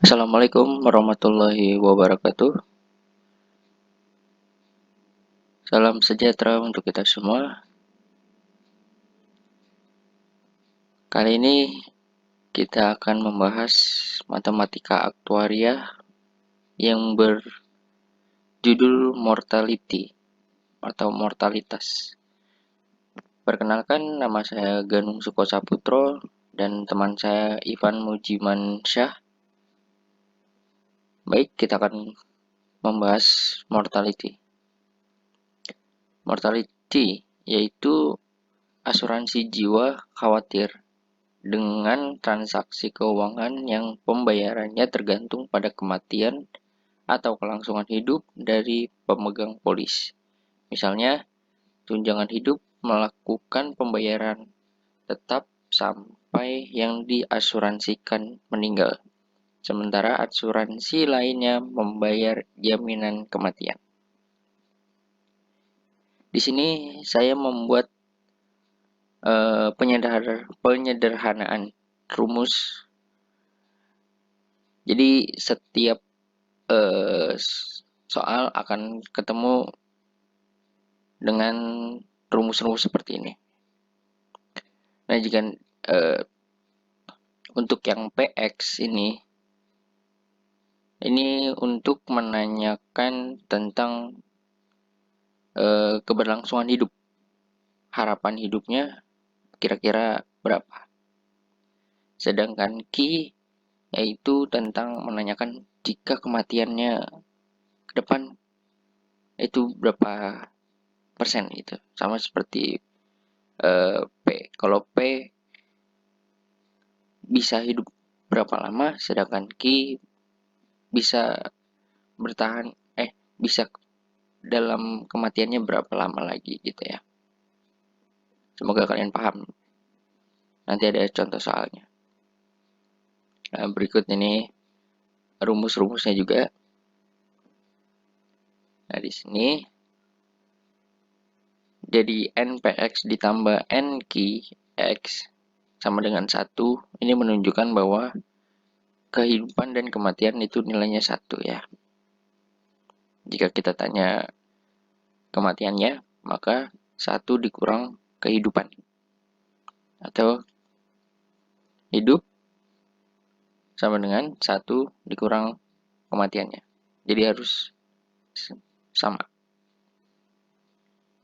Assalamualaikum warahmatullahi wabarakatuh. Salam sejahtera untuk kita semua. Kali ini kita akan membahas matematika aktuaria yang berjudul mortality atau mortalitas. Perkenalkan, nama saya Ganung Sukosaputro dan teman saya Ivan Mujiman Syah. Baik, kita akan membahas mortality. Mortality yaitu asuransi jiwa khawatir dengan transaksi keuangan yang pembayarannya tergantung pada kematian atau kelangsungan hidup dari pemegang polis. Misalnya, tunjangan hidup melakukan pembayaran tetap sampai yang diasuransikan meninggal, sementara asuransi lainnya membayar jaminan kematian. Di sini saya membuat penyederhanaan rumus. Jadi setiap soal akan ketemu dengan rumus-rumus seperti ini. Nah, jika untuk yang PX ini untuk menanyakan tentang keberlangsungan hidup. Harapan hidupnya kira-kira berapa. Sedangkan Q yaitu tentang menanyakan jika kematiannya ke depan itu berapa persen gitu. Sama seperti P. Kalau P bisa hidup berapa lama, sedangkan Q bisa bertahan bisa dalam kematiannya berapa lama lagi gitu ya. Semoga kalian paham. Nanti ada contoh soalnya. Nah, berikut ini rumus-rumusnya juga. Nah, di sini jadi NPX ditambah NQX sama dengan 1. Ini menunjukkan bahwa kehidupan dan kematian itu nilainya 1 ya. Jika kita tanya kematiannya, maka 1 dikurang kehidupan. Atau hidup sama dengan 1 dikurang kematiannya. Jadi harus sama.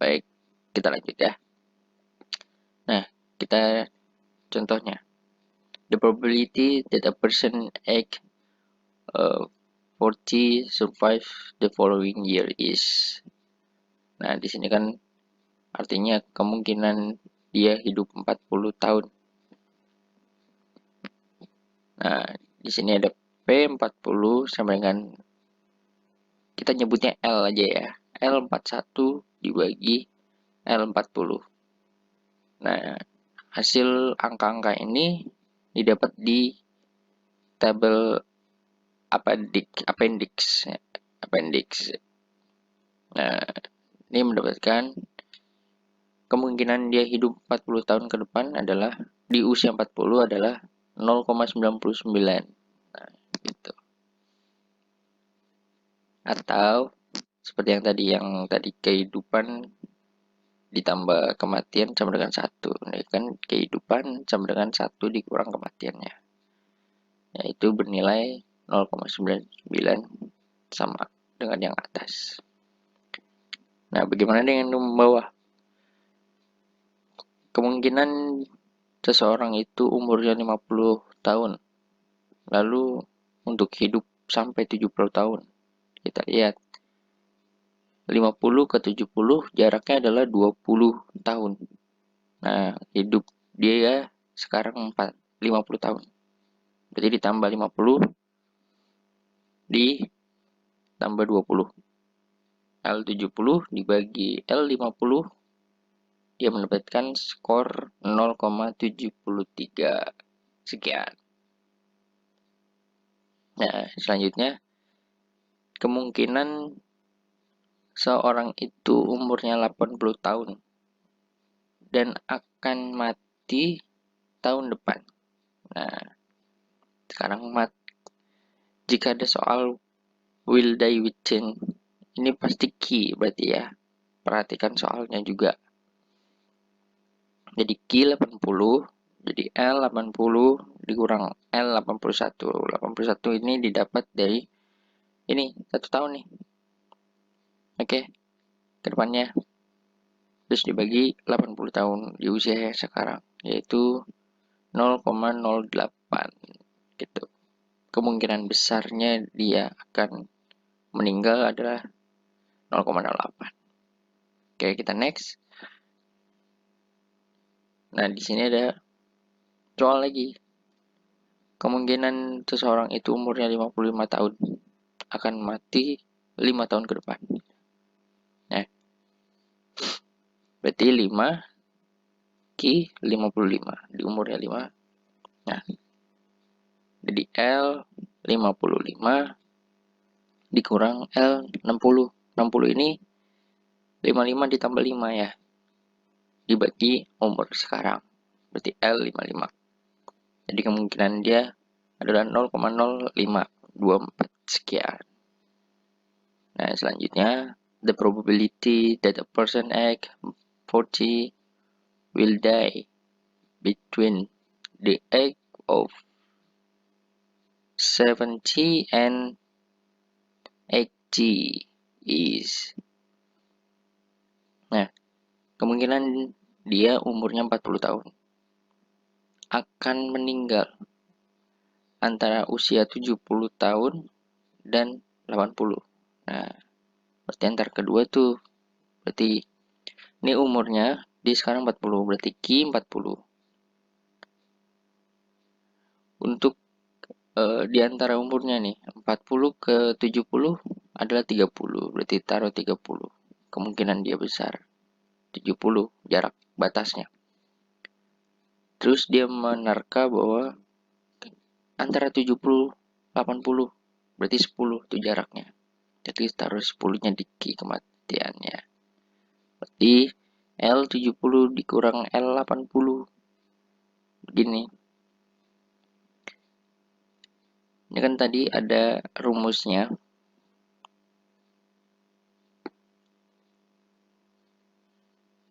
Baik, kita lanjut ya. Nah, kita contohnya. The probability that a person aged 40 survive the following year is. Nah, di sini kan artinya kemungkinan dia hidup 40 tahun. Nah, di sini ada P40 sama dengan kita nyebutnya L aja ya. L41 dibagi L40. Nah, hasil angka-angka ini didapat di tabel appendix. Nah, ini mendapatkan kemungkinan dia hidup 40 tahun ke depan adalah di usia 40 adalah 0,99. Nah, gitu. Atau seperti yang tadi kehidupan ditambah kematian sama dengan 1. Nah, kan kehidupan sama dengan 1 dikurang kematiannya. Yaitu bernilai 0,99 sama dengan yang atas. Nah, bagaimana dengan yang bawah? Kemungkinan seseorang itu umurnya 50 tahun. Lalu untuk hidup sampai 70 tahun. Kita lihat 50 ke 70 jaraknya adalah 20 tahun. Nah, hidup dia sekarang 50 tahun. Berarti ditambah 50 ditambah 20. L70 dibagi L50 dia mendapatkan skor 0,73 sekian. Nah, selanjutnya kemungkinan seorang itu umurnya 80 tahun dan akan mati tahun depan. Nah, sekarang Jika ada soal will die with change, ini pasti key berarti ya. Perhatikan soalnya juga. Jadi Q 80, jadi L 80 dikurang L 81. 81 ini didapat dari ini 1 tahun nih. Oke, ke depannya. Terus dibagi 80 tahun di usia yang sekarang, yaitu 0,08 gitu. Kemungkinan besarnya dia akan meninggal adalah 0,08. Oke, kita next. Nah, di sini ada soal lagi. Kemungkinan seseorang itu umurnya 55 tahun akan mati 5 tahun ke depan. Nah, berarti 5 Q 55 di umurnya 5. Nah, jadi L 55 dikurang L 60. 60 ini 55 ditambah 5 ya. Dibagi umur sekarang. Berarti L 55. Jadi kemungkinan dia adalah 0,0524 sekian. Nah, selanjutnya, the probability that a person age 40 will die between the age of 70 and 80 is. Nah, kemungkinan dia umurnya 40 tahun akan meninggal antara usia 70 tahun dan 80. Nah, berarti antar kedua tuh. Berarti ini umurnya dia sekarang 40, berarti Q 40. Untuk di antara umurnya nih, 40 ke 70 adalah 30, berarti taruh 30. Kemungkinan dia besar. 70 jarak batasnya. Terus dia menerka bahwa antara 70 80, berarti 10 itu jaraknya. Jadi taruh 10-nya di Q kematiannya. Berarti L 70 dikurang L 80. Begini. Ini kan tadi ada rumusnya.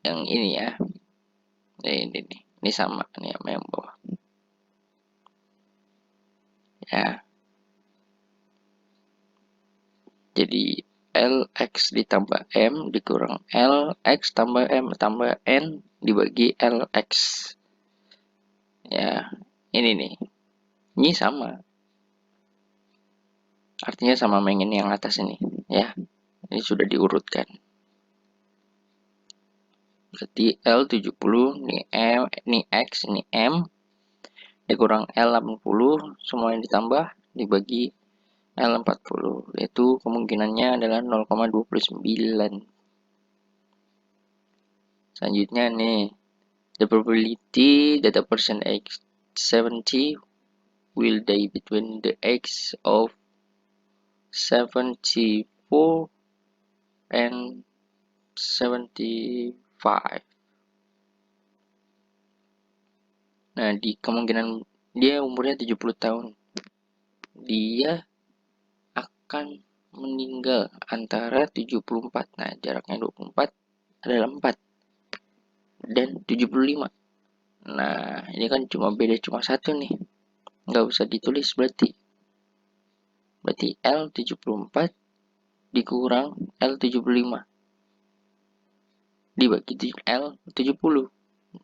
Yang ini ya. Ini sama nih sama yang bawah. Ya. Jadi LX ditambah M dikurang LX tambah M tambah N dibagi LX. Ya, ini nih. Ini sama. Artinya sama dengan yang atas ini, ya. Ini sudah diurutkan. Berarti L70, ini M, ini X, ini M dikurang L80, semua yang ditambah dibagi L40, yaitu kemungkinannya adalah 0,29. Selanjutnya nih, the probability that a person age 70 will die between the age of 74 and 75. Nah, di kemungkinan dia umurnya 70 tahun. Dia akan meninggal antara 74. Nah, jaraknya 24 adalah 4 dan 75. Nah, ini kan beda cuma satu nih. Nggak usah ditulis berarti. Berarti L74 dikurang L75 dibagi L70.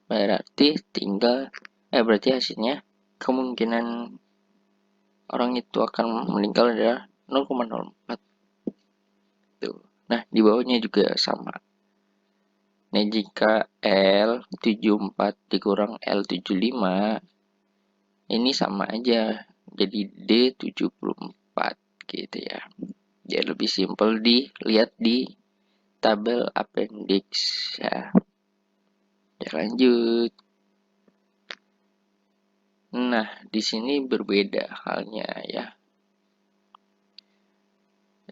Berarti berarti hasilnya kemungkinan orang itu akan meninggal adalah 0,04. Tuh. Nah, di bawahnya juga sama. Nah, jika L74 dikurang L75, ini sama aja. Jadi D74 gitu ya. Jadi lebih simpel dilihat di tabel appendix ya. Lanjut. Nah, di sini berbeda halnya ya.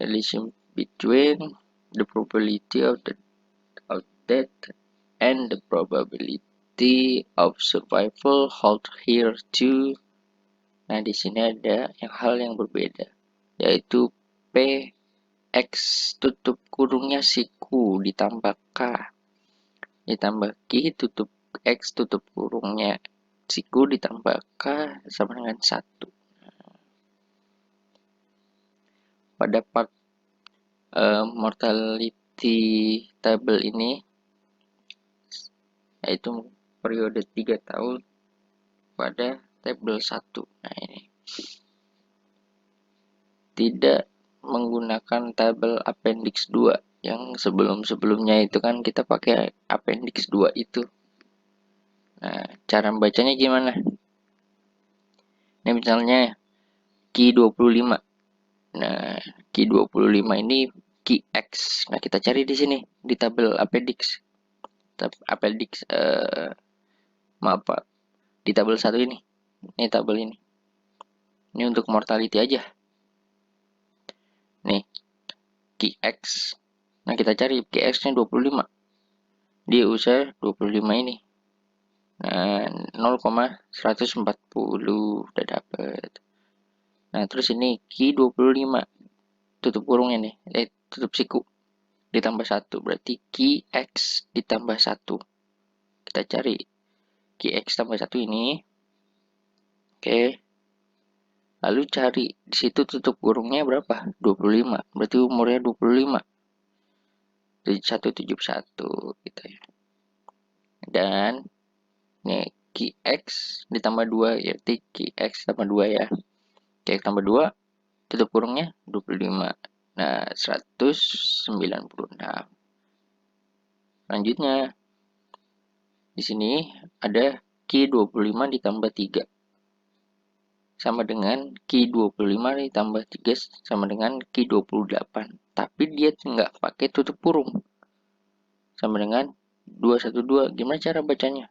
Relation between the probability of death and the probability of survival hold here too. Nah, di sini ada hal yang berbeda. yaitu P X tutup kurungnya siku ditambah K ditambah Q tutup X tutup kurungnya siku ditambah K sama dengan 1. Pada part mortality table ini, yaitu periode 3 tahun pada tabel 1. Nah, ini tidak menggunakan tabel appendix 2 yang sebelum-sebelumnya itu kan kita pakai appendix 2 itu. Nah, cara bacanya gimana? Ini misalnya Q25. Nah, Q25 ini QX. Nah, kita cari di sini di tabel appendix. Appendix maaf Pak, di tabel 1 ini. Ini tabel ini. Ini untuk mortality aja. Nih, QX. Nah, kita cari QX-nya 25. Dia usia 25 ini. Nah, 0,140 udah dapet. Nah, terus ini Q25. Tutup kurungnya nih. Tutup siku. Ditambah 1. Berarti QX ditambah 1. Kita cari QX tambah 1 ini. Oke. Lalu cari di situ tutup kurungnya berapa? 25. Berarti umurnya 25. 171 gitu ya. Dan nih QX ditambah 2 berarti QX tambah 2 ya. QX tambah 2 tutup kurungnya 25. Nah, 196. Selanjutnya di sini ada Q25 ditambah 3 sama dengan Q25 ditambah 3 sama dengan Q28. Tapi dia nggak pakai tutup kurung. Sama dengan 212. Gimana cara bacanya?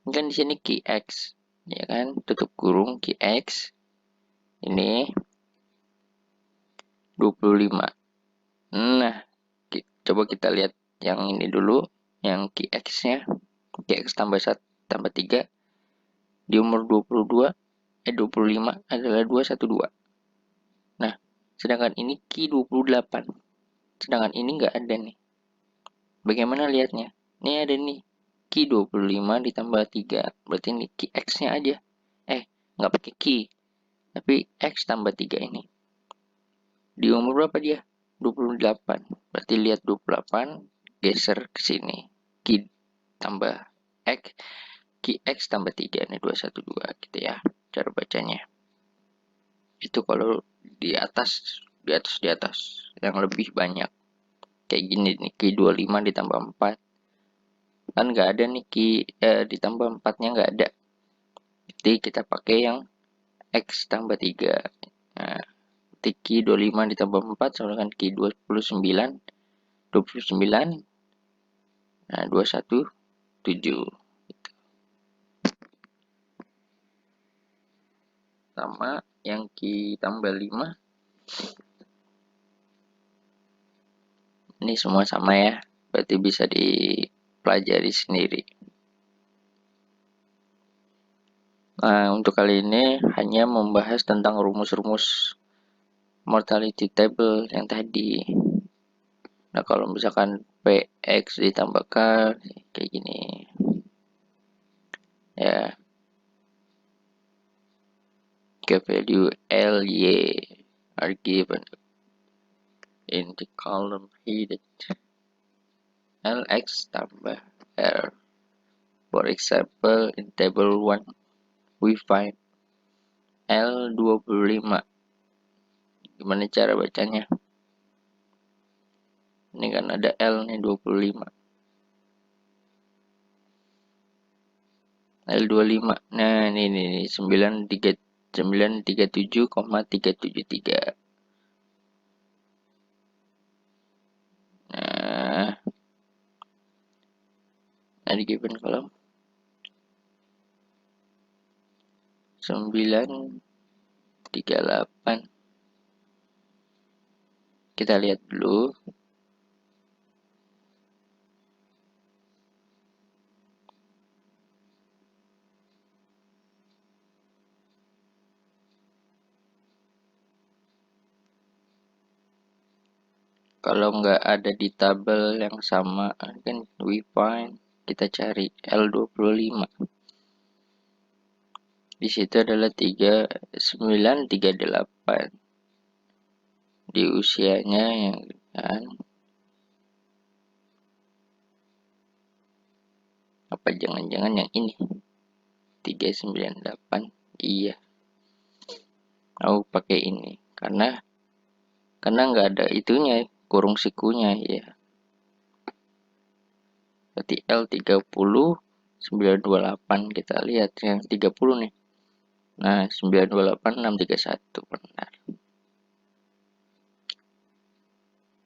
Kan di sini QX, ya kan? Tutup kurung QX. Ini 25. Nah, coba kita lihat yang ini dulu, yang QX-nya. QX tambah 1 tambah 3 di umur 25 adalah 212. Nah, sedangkan ini Q28. Sedangkan ini nggak ada nih. Bagaimana lihatnya? Ini ada nih. Q25 ditambah 3. Berarti ini QX-nya aja. Nggak pakai Q. Tapi X tambah 3 ini. Di umur berapa dia? 28. Berarti lihat 28. Geser ke sini. Q tambah X. QX tambah 3. Ini 212 gitu ya. Cara bacanya. Itu kalau di atas. Di atas. Yang lebih banyak. Kayak gini nih. Q25 ditambah 4. Kan nggak ada nih ditambah 4-nya nggak ada. Jadi kita pakai yang X tambah 3. Nah, Q25 ditambah 4 sama dengan Q29. 29. Nah, 217. Sama yang Q tambah 5. Ini semua sama ya. Berarti bisa dipelajari sendiri. Nah, untuk kali ini hanya membahas tentang rumus-rumus mortality table yang tadi. Nah, kalau misalkan PX ditambah K kayak gini. Ya. K value L, Y are given in the column headed LX tambah R. For example, in table 1, we find L25. Gimana cara bacanya? Ini kan ada L nih 25. L25. Nah, ini 937,373. Nah, di given column 938. Kita lihat dulu. Kalau nggak ada di tabel yang sama, kan we find, kita cari L25. Di situ adalah 3938 di usianya yang kan, apa jangan-jangan yang ini 398. Iya, aku pakai ini karena nggak ada itunya, kurung sikunya ya. Berarti L30 928, kita lihat yang 30 nih. Nah, 928 631 benar.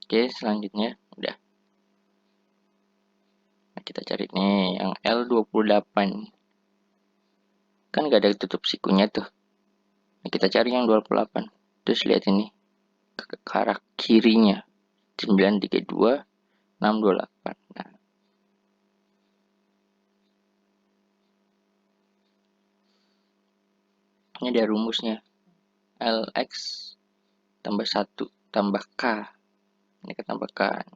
Oke, selanjutnya udah. Nah, kita cari nih yang L28. Kan gak ada tutup sikunya tuh. Nah, kita cari yang 28. Terus lihat ini ke arah kirinya 932 628. Nah, ini ada rumusnya. LX tambah 1 tambah K. Ini kan tambah K.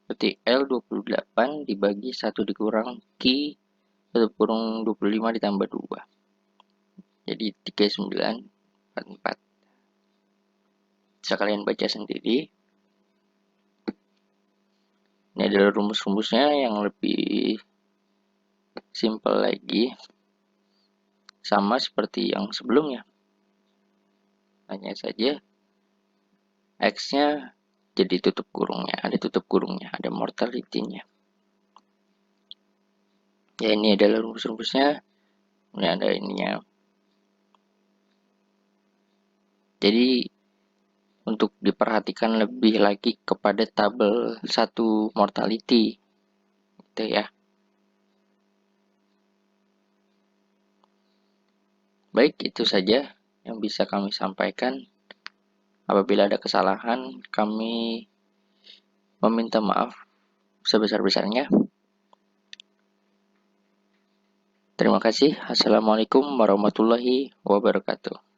Berarti L28 dibagi 1 dikurang Q 1 kurung 25 ditambah 2. Jadi 3944. Bisa kalian baca sendiri. Ini adalah rumus-rumusnya yang lebih simple lagi. Sama seperti yang sebelumnya. Hanya saja X-nya jadi tutup kurungnya. Ada tutup kurungnya. Ada mortality-nya. Ya, ini adalah rumus-rumusnya. Ini ada ininya. Jadi untuk diperhatikan lebih lagi kepada tabel 1 mortality. Gitu ya. Baik, itu saja yang bisa kami sampaikan. Apabila ada kesalahan, kami meminta maaf sebesar-besarnya. Terima kasih. Assalamualaikum warahmatullahi wabarakatuh.